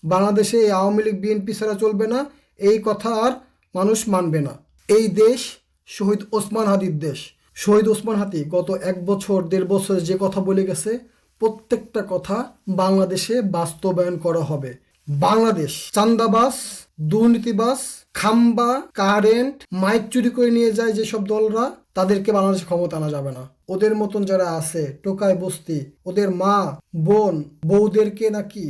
বাংলাদেশে এই আওয়ামী লীগ বিএনপি ছাড়া চলবে না, এই কথা আর মানুষ মানবে না। এই দেশ শহীদ ওসমান হাদির দেশ। শহীদ ওসমান হাদি গত 1 বছর 1.5 বছর যে কথা বলে গেছে, প্রত্যেকটা কথা বাংলাদেশে বাস্তবায়ন করা হবে। বাংলাদেশ চাঁদাবাজ, দুর্নীতিবাজ, খাম্বা, কারেন্ট, মাইক চুরি করে নিয়ে যায় যেসব দলরা, তাদেরকে বাংলাদেশে ক্ষমতা আনা যাবে না। ওদের মতন যারা আছে টোকায় বস্তি, ওদের মা বোন বউদেরকে নাকি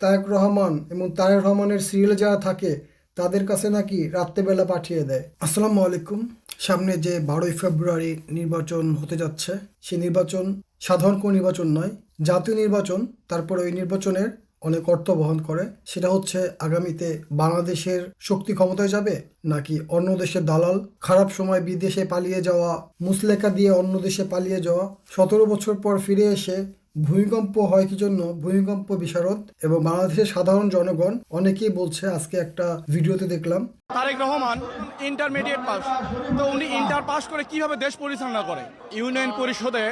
তারেক রহমান এবং তারেক রহমানের সিরিয়ালে যারা থাকে তাদের কাছে নাকি রাত্রেবেলা পাঠিয়ে দেয়। আসসালামু আলাইকুম। সামনে যে 12ই ফেব্রুয়ারি নির্বাচন হতে যাচ্ছে, সেই নির্বাচন সাধারণ কোনো নির্বাচন নয়, জাতীয় নির্বাচন। তারপরে ওই নির্বাচনের অনেক অর্থ বহন করে। সেটা হচ্ছে আগামীতে বাংলাদেশের শক্তি ক্ষমতায় যাবে নাকি অন্য দেশের দালাল, খারাপ সময় বিদেশে পালিয়ে যাওয়া, মুসলেকা দিয়ে অন্য দেশে পালিয়ে যাওয়া, 17 বছর পর ফিরে এসে ভূমিকম্প হয় কি জন্য, ভূমিকম্প বিশারদ এবং বাংলাদেশের সাধারণ জনগণ অনেকেই বলছে। আজকে একটা ভিডিওতে দেখলাম তারেক রহমান ইন্টারমিডিয়েট পাস, তো উনি ইন্টার পাস করে কিভাবে দেশ পরিচালনা করে? ইউনিয়ন পরিষদে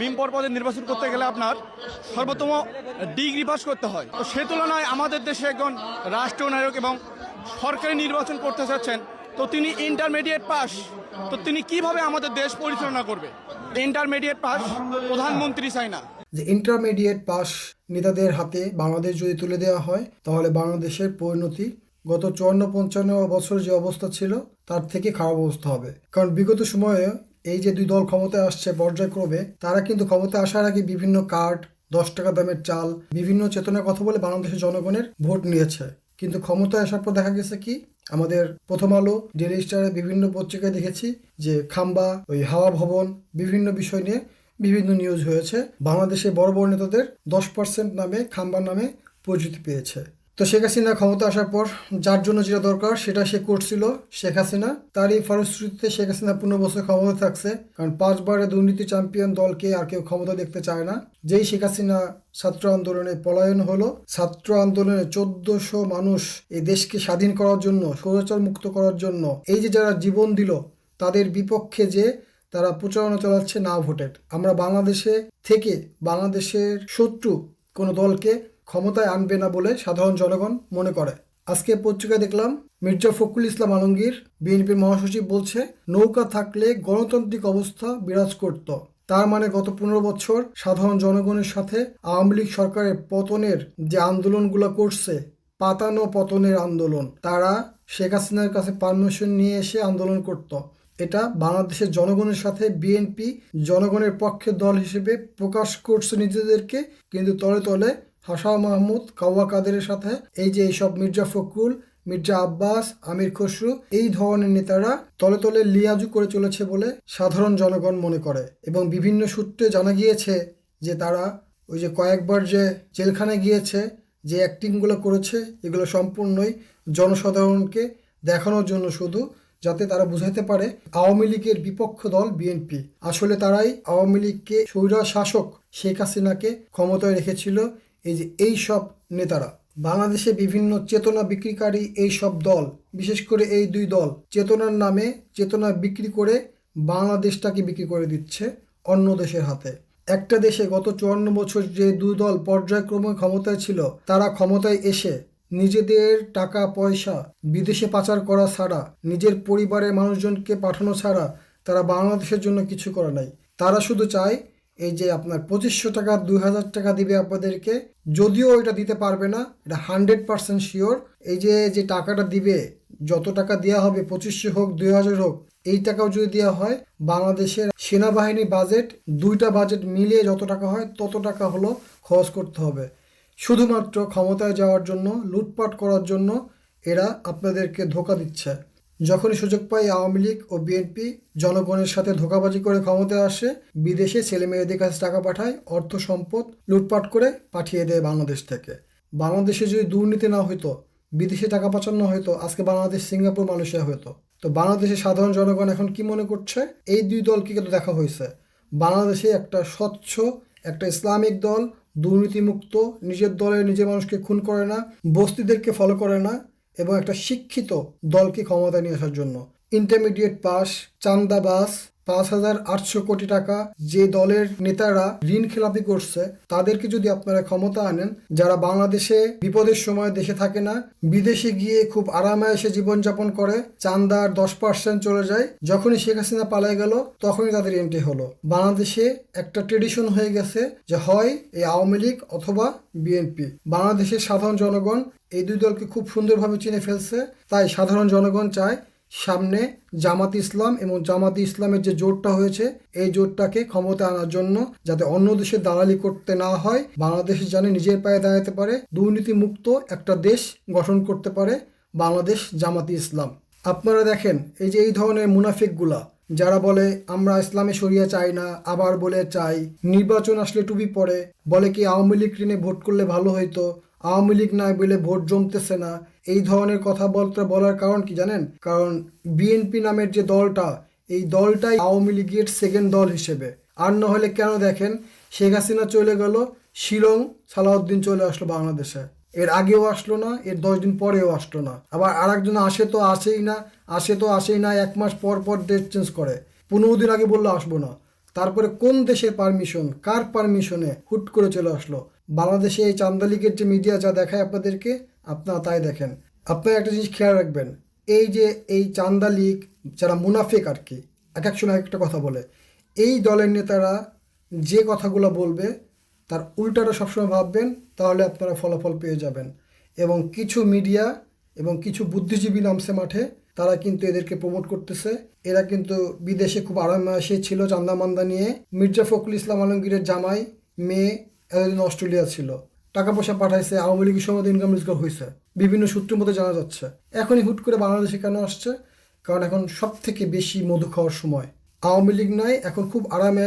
মেম্বার পদে নির্বাচন করতে গেলে আপনার সর্বোত্তম ডিগ্রি পাস করতে হয়। তো সে তুলনায় আমাদের দেশে একজন রাষ্ট্রনায়ক এবং সরকারি নির্বাচন করতে চাচ্ছেন, তো তিনি ইন্টারমিডিয়েট পাস, তো তিনি কিভাবে আমাদের দেশ পরিচালনা করবে? ইন্টারমিডিয়েট পাস প্রধানমন্ত্রী চাই না। যে ইন্টারমিডিয়েট পাস নেতাদের হাতে বাংলাদেশ যদি তুলে দেওয়া হয়, তাহলে বাংলাদেশের পরিণতি গত 54-55 বছর যে অবস্থা ছিল তার থেকে খারাপ অবস্থা হবে। কারণ বিগত সময়ে এই যে দুই দল ক্ষমতায় আসছে পর্যায়ক্রমে, তারা কিন্তু ক্ষমতায় আসার আগে বিভিন্ন কার্ড, 10 টাকা দামের চাল, বিভিন্ন চেতনার কথা বলে বাংলাদেশের জনগণের ভোট নিয়েছে। কিন্তু ক্ষমতায় আসার পর দেখা গেছে কি, আমাদের প্রথম আলো, ডেইলি স্টারে, বিভিন্ন পত্রিকায় দেখেছি যে খাম্বা, ওই হাওয়া ভবন, বিভিন্ন বিষয় নিয়ে বিভিন্ন নিউজ হয়েছে। বাংলাদেশে বড় বড় নেতাদের 10% নামে, খাম্বার নামে পরিচিতি পেয়েছে। তো শেখ হাসিনা ক্ষমতা আসার পর যার জন্য যেটা দরকার সেটা সে করছিল শেখ হাসিনা। তার এই ফলশ্রুতিতে শেখ হাসিনা 15 বছর ক্ষমতা থাকছে। কারণ 5বারের দুর্নীতি চ্যাম্পিয়ন দলকে আর কেউ ক্ষমতা দেখতে চায় না। যেই শেখ হাসিনা ছাত্র আন্দোলনে পলায়ন হলো, ছাত্র আন্দোলনে 1400 মানুষ এই দেশকে স্বাধীন করার জন্য, স্বৈরাচার মুক্ত করার জন্য এই যে যারা জীবন দিল, তাদের বিপক্ষে যে তারা প্রচারণা চালাচ্ছে না ভোটের। আমরা বাংলাদেশে থেকে বাংলাদেশের শত্রু কোনো দলকে ক্ষমতায় আনবে না বলে সাধারণ জনগণ মনে করে। আজকে পত্রিকায় দেখলাম মির্জা ফখরুল ইসলাম আলমগীর, বিএনপির মহাসচিব, বলছে নৌকা থাকলে গণতান্ত্রিক অবস্থা বিরাজ করত। তার মানে গত 15 বছর সাধারণ জনগণের সাথে আওয়ামী লীগ সরকারের পতনের যে আন্দোলনগুলো করছে, পাতানো পতনের আন্দোলন, তারা শেখ হাসিনার কাছে পারমিশন নিয়ে এসে আন্দোলন করত। এটা বাংলাদেশের জনগণের সাথে বিএনপি জনগণের পক্ষের দল হিসেবে প্রকাশ করছে নিজেদেরকে, কিন্তু তলে তলে হাসান মাহমুদ, কাওয়া কাদেরের সাথে এই যে এইসব মির্জা ফখরুল, মির্জা আব্বাস, আমির খসরু, এই ধরনের নেতারা তলে তলে লিয়াজু করে চলেছে বলে সাধারণ জনগণ মনে করে। এবং বিভিন্ন সূত্রে জানা গিয়েছে যে তারা ওই যে কয়েকবার যে জেলখানায় গিয়েছে, যে অ্যাক্টিংগুলো করেছে, এগুলো সম্পূর্ণই জনসাধারণকে দেখানোর জন্য, শুধু যাতে তারা বুঝাইতে পারে আওয়ামী লীগের বিপক্ষ দল বিএনপি। আসলে তারাই আওয়ামী লীগকে, স্বৈর শাসক শেখ হাসিনাকে ক্ষমতায় রেখেছিল। এই যে এই সব নেতারা বাংলাদেশে বিভিন্ন চেতনা বিক্রিকারী এই সব দল, বিশেষ করে এই দুই দল চেতনার নামে চেতনা বিক্রি করে বাংলাদেশটাকে বিক্রি করে দিচ্ছে অন্য দেশের হাতে। একটা দেশে গত 54 বছর যে দুই দল পর্যায়ক্রমে ক্ষমতায় ছিল, তারা ক্ষমতায় এসে নিজেদের টাকা পয়সা বিদেশে পাচার করা ছাড়া, নিজের পরিবারের মানুষজনকে পাঠানো ছাড়া তারা বাংলাদেশের জন্য কিছু করে নাই। তারা শুধু চায় এই যে আপনার 2500 টাকা, 2000 টাকা দিবে আপনাদেরকে, যদিও এটা দিতে পারবে না, এটা 100% শিওর। এই যে টাকাটা দিবে, যত টাকা দেওয়া হবে, 2500 হোক 2000 হোক, এই টাকাও যদি দেওয়া হয়, বাংলাদেশের সেনাবাহিনী বাজেট, দুইটা বাজেট মিলিয়ে যত টাকা হয় তত টাকা হলো খরচ করতে হবে। শুধুমাত্র ক্ষমতায় যাওয়ার জন্য, লুটপাট করার জন্য এরা আপনাদেরকে ধোঁকা দিচ্ছে। যখনই সুযোগ পায় আওয়ামী লীগ ও বিএনপি জনগণের সাথে ধোঁকাবাজি করে ক্ষমতায় আসে, বিদেশে ছেলে মেয়েদের কাছে টাকা পাঠায়, অর্থ সম্পদ লুটপাট করে পাঠিয়ে দেয় বাংলাদেশ থেকে। বাংলাদেশে যদি দুর্নীতি না হইতো, বিদেশে টাকা পাচানো হইতো, আজকে বাংলাদেশ সিঙ্গাপুর, মালয়েশিয়া হইতো। তো বাংলাদেশের সাধারণ জনগণ এখন কি মনে করছে, এই দুই দলকে কিন্তু দেখা হয়েছে। বাংলাদেশে একটা স্বচ্ছ, একটা ইসলামিক দল, দুর্নীতিমুক্ত, নিজের দলের নিজের মানুষকে খুন করে না, বস্তিদেরকে ফলো করে না, এবং একটা শিক্ষিত দলকে ক্ষমতায় নিয়ে আসার জন্য। ইন্টারমিডিয়েট পাস, চান্দাবাস, 5,800 কোটি টাকা যে দলের নেতারা ঋণ খেলাপি করছে, তাদেরকে যদি আপনারা ক্ষমতা আনেন, যারা বাংলাদেশে বিপদের সময় দেশে থাকে না, বিদেশে গিয়ে খুব আরামায়েশে জীবনযাপন করে, চাঁদার 10% চলে যায়, যখনই শেখ হাসিনা পালিয়ে গেল তখনই তাদের এন্ট্রি হলো। বাংলাদেশে একটা ট্রেডিশন হয়ে গেছে যে হয় এই আওয়ামী লীগ অথবা বিএনপি। বাংলাদেশের সাধারণ জনগণ এই দুই দলকে খুব সুন্দরভাবে চিনে ফেলছে। তাই সাধারণ জনগণ চায় সামনে জামাত ইসলাম এবং জামাত ইসলামের যে জোটটা হয়েছে, এই জোটটাকে ক্ষমতা আনার জন্য, যাতে অন্য দেশে দালালি করতে না হয়, বাংলাদেশ জানে নিজের পায়ে দাঁড়াতে পারে, দুর্নীতি মুক্ত একটা দেশ গঠন করতে পারে বাংলাদেশ জামাতি ইসলাম। আপনারা দেখেন এই ধরনের মুনাফিকগুলা যারা বলে আমরা ইসলামে শরিয়া চাই না, আবার বলে চাই, নির্বাচন আসলে টুপি পরে, বলে কি আওয়ামী লীগ ঋণে ভোট করলে ভালো হইতো, আওয়ামী লীগ নাই বলে ভোট জমতেছে না, এই ধরনের কথা বলার কারণ কি জানেন? কারণ বিএনপি নামের যে দলটা, এই দলটাই আওয়ামী লীগের সেকেন্ড দল হিসেবে। আর না হলে কেন দেখেন শেখ হাসিনা চলে গেল, শিলং সালাউদ্দিন চলে আসলো বাংলাদেশে, এর আগেও আসলো না, এর 10 দিন পরেও আসলো না। আবার আর একজন আসে তো আসেই না, 1 মাস পর পর ডেট চেঞ্জ করে, 15 দিন আগে বললো আসবো না, তারপরে কোন দেশের পারমিশন, কার পারমিশনে হুট করে চলে আসলো। বাংলাদেশে এই চান্দা লীগের যে মিডিয়া যা দেখায় আপনাদেরকে, আপনারা তাই দেখেন। আপনারা একটা জিনিস খেয়াল রাখবেন, এই চান্দা লীগ যারা মুনাফিক আর কি, এক এক সময় একটা কথা বলে, এই দলের নেতারা যে কথাগুলো বলবে তার উল্টাটা সবসময় ভাববেন, তাহলে আপনারা ফলাফল পেয়ে যাবেন। এবং কিছু মিডিয়া এবং কিছু বুদ্ধিজীবী নামছে মাঠে, তারা কিন্তু এদেরকে প্রমোট করতেছে। এরা কিন্তু বিদেশে খুব আরামায়েশে ছিল চান্দা মান্দা নিয়ে। মির্জা ফখরুল ইসলাম আলমগীরের জামাই মেয়ে এতদিন অস্ট্রেলিয়া ছিল, টাকা পয়সা পাঠাইছে, আওয়ামী লীগের সময় ইনকাম রোজগার হয়েছে, বিভিন্ন সূত্রের মধ্যে জানা যাচ্ছে। এখনই হুট করে বাংলাদেশে কেন আসছে? কারণ এখন সব থেকে বেশি মধু খাওয়ার সময়। আওয়ামী লীগ নাই, এখন খুব আরামে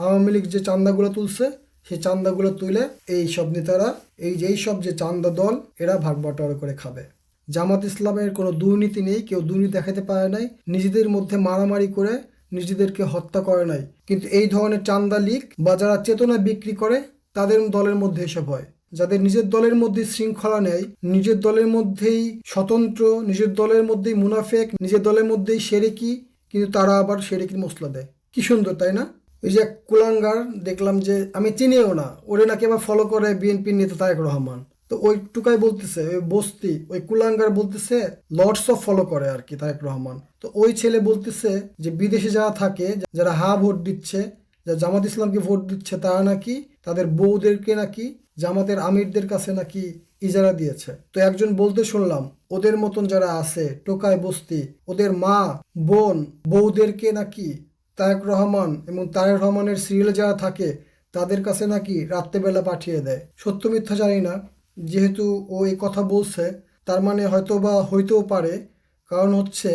আওয়ামী লীগ যে চান্দাগুলো তুলছে, সেই চান্দাগুলো তুলে এই সব নেতারা, যেই সব যে চান্দা দল, এরা ভাগ বাটোয়ারা করে খাবে। জামাত ইসলামের কোনো দুর্নীতি নেই, কেউ দুর্নীতি দেখাতে পারে নাই, নিজেদের মধ্যে মারামারি করে নিজেদেরকে হত্যা করে নাই। কিন্তু এই ধরনের চান্দা লীগ বা যারা চেতনা বিক্রি করে, তাদের দলের মধ্যে এসব হয়। যাদের নিজের দলের মধ্যে শৃঙ্খলা নেই, নিজের দলের মধ্যেই স্বতন্ত্র, নিজের দলের মধ্যেই মুনাফেক, নিজের দলের মধ্যেই সেরেকি, কিন্তু তারা আবার সেরেকির মশলা দেয়। কি সুন্দর, তাই না? ওই যে কুলাঙ্গার দেখলাম, যে আমি চিনিও না, ওরে নাকি আবার ফলো করে বিএনপির নেতা তারেক রহমান। তো ওই টুকাই বলতেছে, ওই বস্তি, ওই কুলাঙ্গার বলতেছে লর্ডস অফ ফলো করে আর কি তারেক রহমান। তো ওই ছেলে বলতেছে যে বিদেশে যারা থাকে, যারা ভোট দিচ্ছে, যারা জামাত ইসলামকে ভোট দিচ্ছে, তারা নাকি তাদের বউদেরকে নাকি জামাতের আমিরদের কাছে নাকি ইজারা দিয়েছে। তো একজন বলতে শুনলাম, ওদের মতন যারা আছে টোকায় বস্তি, ওদের মা বোন বউদেরকে নাকি তারেক রহমান এবং তারেক রহমানের সিরিয়ালে যারা থাকে তাদের কাছে নাকি রাত্রেবেলা পাঠিয়ে দেয়। সত্য মিথ্যা জানি না, যেহেতু ও এই কথা বলছে, তার মানে হয়তো বা হইতেও পারে। কারণ হচ্ছে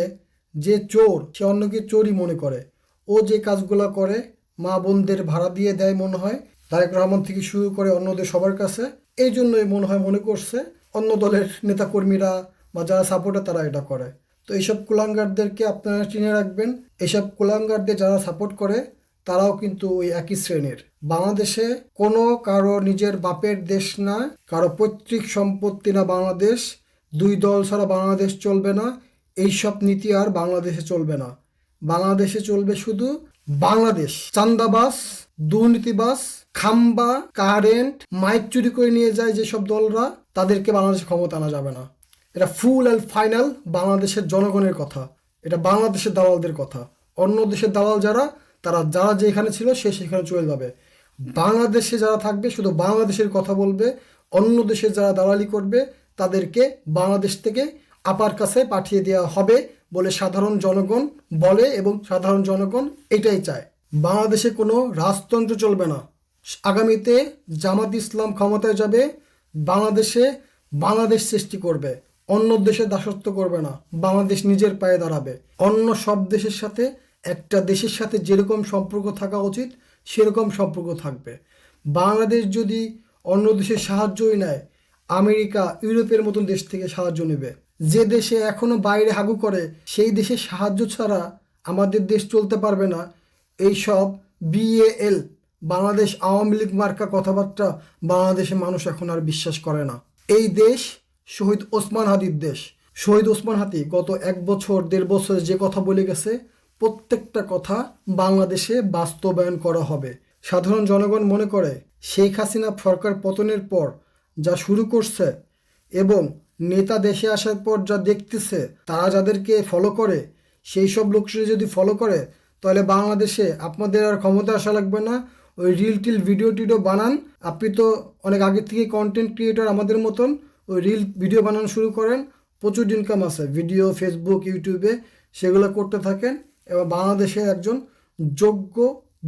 যে চোর, সে অন্যকে চোরই মনে করে। ও যে কাজগুলো করে, মা বোনদের ভাড়া দিয়ে দেয় মনে হয় তারেক রহমান থেকে শুরু করে অন্যদের সবার কাছে। এই জন্যই মনে করছে অন্য দলের নেতাকর্মীরা বা যারা সাপোর্টার তারা এটা করে। তো এইসব কুলাঙ্গারদেরকে আপনারা চিনে রাখবেন। এইসব কুলাঙ্গারদের যারা সাপোর্ট করে তারাও কিন্তু ওই একই শ্রেণীর। বাংলাদেশে কোনো কারো নিজের বাপের দেশ না, কারো পৈতৃক সম্পত্তি না বাংলাদেশ। দুই দল ছাড়া বাংলাদেশ চলবে না, এইসব নীতি আর বাংলাদেশে চলবে না। বাংলাদেশে চলবে শুধু বাংলাদেশ। চান্দাবাজ, দুর্নীতিবাজ, খাম্বা, কারেন্ট, মাইক চুরি করে নিয়ে যায় যেসব দলরা, তাদেরকে বাংলাদেশে ক্ষমতা আনা যাবে না। এটা ফুল অ্যান্ড ফাইনাল বাংলাদেশের জনগণের কথা, এটা বাংলাদেশের দালালদের কথা। অন্য দেশের দালাল যারা যেখানে ছিল সেখানে চলে যাবে। বাংলাদেশে যারা থাকবে শুধু বাংলাদেশের কথা বলবে। অন্য দেশে যারা দালালি করবে তাদেরকে বাংলাদেশ থেকে আপার কাছে পাঠিয়ে দেওয়া হবে বলে সাধারণ জনগণ বলে, এবং সাধারণ জনগণ এটাই চায়। বাংলাদেশে কোনো রাজতন্ত্র চলবে না। আগামীতে জামাত ইসলাম ক্ষমতায় যাবে, বাংলাদেশ সৃষ্টি করবে, অন্য দেশের দাসত্ব করবে না। বাংলাদেশ নিজের পায়ে দাঁড়াবে। অন্য সব দেশের সাথে একটা দেশের সাথে যেরকম সম্পর্ক থাকা উচিত সেরকম সম্পর্ক থাকবে। বাংলাদেশ যদি অন্য দেশের সাহায্যই নেয়, আমেরিকা ইউরোপের মতন দেশ থেকে সাহায্য নেবে। যে দেশে এখনো বাইরে হাগু করে, সেই দেশের সাহায্য ছাড়া আমাদের দেশ চলতে পারবে না। এইসব BAL বাংলাদেশ আওয়ামী লীগ মার্কা কথাবার্তা বাংলাদেশের মানুষ এখন আর বিশ্বাস করে না। এই দেশ শহীদ ওসমান হাদির দেশ। শহীদ ওসমান হাদি গত 1 বছর 1.5 বছর যে কথা বলে গেছে, প্রত্যেকটা কথা বাংলাদেশে বাস্তবায়ন করা হবে। সাধারণ জনগণ মনে করে শেখ হাসিনা সরকার পতনের পর যা শুরু করছে এবং নেতা দেশে আসার পর যা দেখতেছে, তারা যাদেরকে ফলো করে সেই সব লোককে যদি ফলো করে তাহলে বাংলাদেশে আপনাদের আর ক্ষমতা আসা লাগবে না। ওই রিল টিল ভিডিও টিডিও বানান, আপনি তো অনেক আগে থেকে কন্টেন্ট ক্রিয়েটর আমাদের মতন, ওই রিল ভিডিও বানানো শুরু করেন, প্রচুর ইনকাম আছে ভিডিও ফেসবুক ইউটিউবে, সেগুলো করতে থাকেন এবং বাংলাদেশের একজন যোগ্য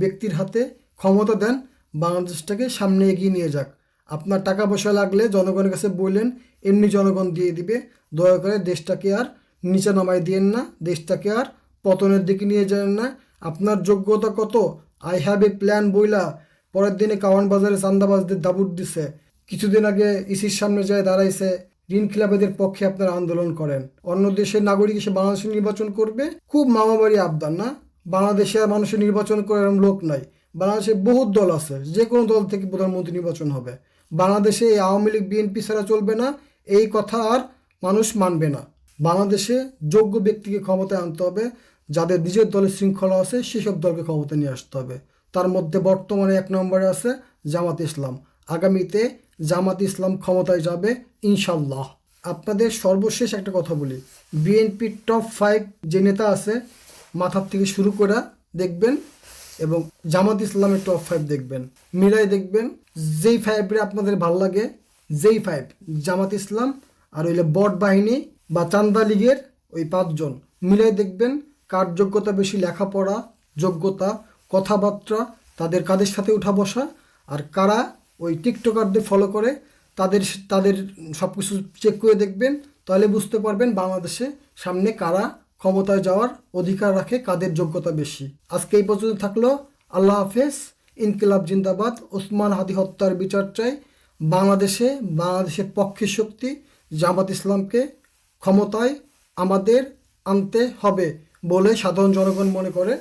ব্যক্তির হাতে ক্ষমতা দেন, বাংলাদেশটাকে সামনে এগিয়ে নিয়ে যাক। আপনার টাকা পয়সা লাগলে জনগণের কাছে বললেন, এমনি জনগণ দিয়ে দিবে। দয়া করে দেশটাকে আর নিচে নামাই দিয়েন না, দেশটাকে আর পতনের দিকে নিয়ে যান না। আপনার যোগ্যতা কত, আই হ্যাভ এ প্ল্যান বইলা পরের দিনে কাওয়ান বাজারে চান্দাবাজদের দাবুট দিছে, কিছুদিন আগে ইসির সামনে যায় দাঁড়াইছে, ঋণ খিলাফেদের পক্ষে আপনারা আন্দোলন করেন। অন্য দেশের নাগরিক এসে বাংলাদেশে নির্বাচন করবে, খুব মামাবাড়ি আবদার না? বাংলাদেশে আর মানুষের নির্বাচন করার এরকম লোক নাই। বাংলাদেশে বহুত দল আছে, যে কোনো দল থেকে প্রধানমন্ত্রী নির্বাচন হবে। বাংলাদেশে এই আওয়ামী লীগ বিএনপি ছাড়া চলবে না, এই কথা আর মানুষ মানবে না। বাংলাদেশে যোগ্য ব্যক্তিকে ক্ষমতায় আনতে হবে, যাদের নিজের দলের শৃঙ্খলা আছে সেসব দলকে ক্ষমতায় নিয়ে আসতে হবে। তার মধ্যে বর্তমানে 1 নম্বরে আছে জামাত ইসলাম। আগামীতে জামাত ইসলাম ক্ষমতায় যাবে ইনশাল্লাহ। আপনাদের সর্বশেষ একটা কথা বলি, বিএনপির টপ 5 যে নেতা আছে মাথার থেকে শুরু করে দেখবেন এবং জামাত ইসলামের টপ 5 দেখবেন, মিলাই দেখবেন। যেই 5 আপনাদের ভাল লাগে, যেই 5 জামাত ইসলাম আর হইলে বট বাহিনী বা চান্দা লীগের ওই 5 জন মিলাই দেখবেন কার যোগ্যতা বেশি, লেখাপড়া যোগ্যতা, কথাবার্তা, তাদের কাদের সাথে উঠা বসা, আর কারা ওই টিকটকারদের ফলো করে তাদের সব কিছু চেক করে দেখবেন। তাহলে বুঝতে পারবেন বাংলাদেশে সামনে কারা ক্ষমতায় যাওয়ার অধিকার রাখে, কাদের যোগ্যতা বেশি। আজকে এই পর্যন্ত থাকলো। আল্লাহ হাফেজ। ইনকিলাব জিন্দাবাদ। ওসমান হাদি হত্যার বিচার চাই। বাংলাদেশের পক্ষের শক্তি জামাত ইসলামকে ক্ষমতায় আমাদের আনতে হবে বলে সাধারণ জনগণ মনে করে।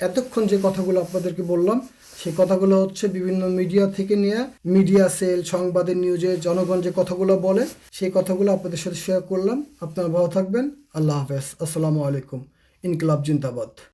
এতক্ষণ যে কথাগুলো আপনাদেরকে বললাম সেই কথাগুলো হচ্ছে বিভিন্ন মিডিয়া থেকে নিয়ে, মিডিয়া সেল, সংবাদের নিউজে জনগণ যে কথাগুলো বলে সেই কথাগুলো আপনাদের সাথে শেয়ার করলাম। আপনারা ভালো থাকবেন। আল্লাহ হাফেজ। আসসালামু আলাইকুম। ইনকিলাব জিন্দাবাদ।